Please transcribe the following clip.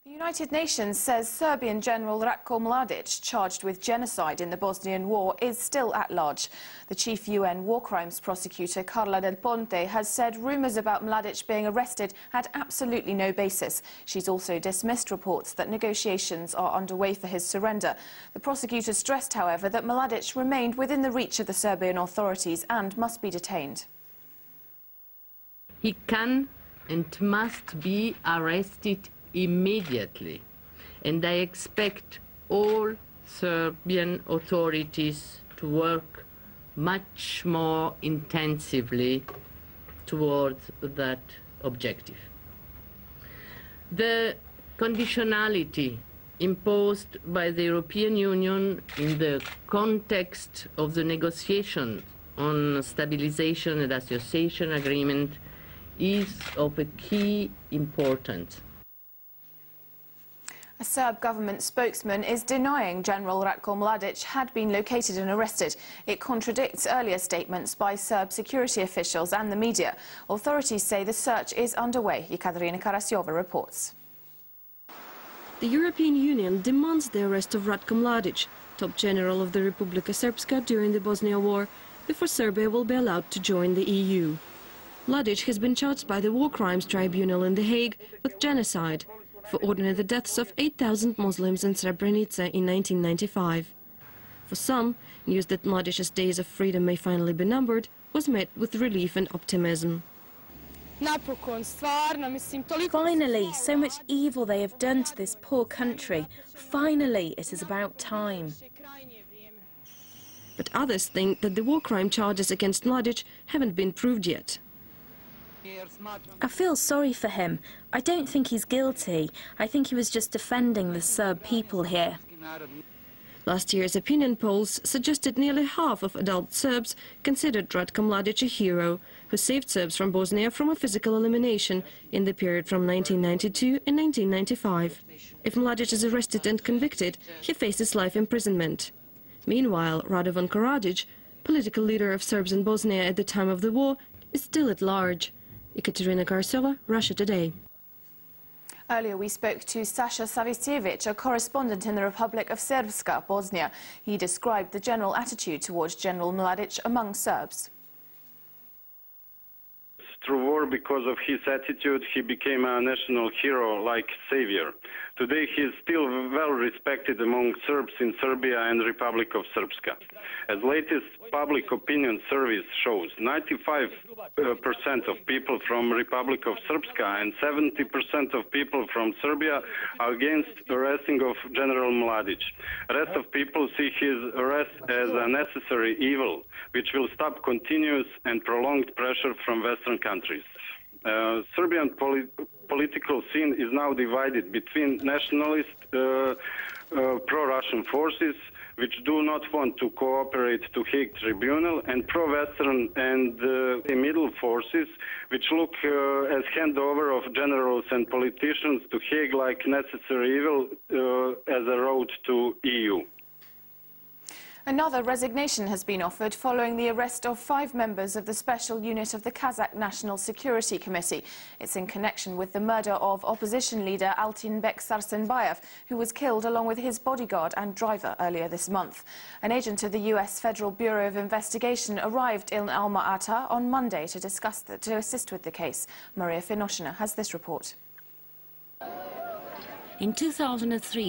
The United Nations says Serbian General Ratko Mladić, charged with genocide in the Bosnian War, is still at large. The chief UN war crimes prosecutor, Carla Del Ponte, has said rumours about Mladić being arrested had absolutely no basis. She's also dismissed reports that negotiations are underway for his surrender. The prosecutor stressed, however, that Mladić remained within the reach of the Serbian authorities and must be detained. He can and must be arrested immediately, and I expect all Serbian authorities to work much more intensively towards that objective. The conditionality imposed by the European Union in the context of the negotiations on stabilization and association agreement is of a key importance. A Serb government spokesman is denying General Ratko Mladić had been located and arrested. It contradicts earlier statements by Serb security officials and the media. Authorities say the search is underway. Ekaterina Karasiova reports. The European Union demands the arrest of Ratko Mladić, top general of the Republika Srpska during the Bosnia War, before Serbia will be allowed to join the EU. Mladić has been charged by the War Crimes Tribunal in The Hague with genocide for ordering the deaths of 8,000 Muslims in Srebrenica in 1995. For some, news that Mladić's days of freedom may finally be numbered was met with relief and optimism. Finally, so much evil they have done to this poor country. Finally, it is about time. But others think that the war crime charges against Mladić haven't been proved yet. I feel sorry for him. I don't think he's guilty. I think he was just defending the Serb people here. Last year's opinion polls suggested nearly half of adult Serbs considered Ratko Mladić a hero who saved Serbs from Bosnia from a physical elimination in the period from 1992 and 1995. If Mladić is arrested and convicted, he faces life imprisonment. Meanwhile, Radovan Karadzic, political leader of Serbs in Bosnia at the time of the war, is still at large. Ekaterina Karasiova, Russia Today. Earlier we spoke to Sasha Savicevic, a correspondent in the Republic of Srpska, Bosnia. He described the general attitude towards General Mladić among Serbs. Through war, because of his attitude, he became a national hero like savior. Today he is still well respected among Serbs in Serbia and Republic of Srpska. As latest public opinion survey shows, 95% of people from Republic of Srpska and 70% of people from Serbia are against arresting of General Mladić. Rest of people see his arrest as a necessary evil, which will stop continuous and prolonged pressure from Western countries. Serbian political scene is now divided between nationalist pro-Russian forces, which do not want to cooperate to Hague Tribunal, and pro-Western and middle forces, which look as handover of generals and politicians to Hague like necessary evil as a road to EU. Another resignation has been offered following the arrest of 5 members of the special unit of the Kazakh National Security Committee. It's in connection with the murder of opposition leader Altinbek Sarsenbayev, who was killed along with his bodyguard and driver earlier this month. An agent of the US Federal Bureau of Investigation arrived in Alma-Ata on Monday to assist with the case. Maria Finoshina has this report. In 2003,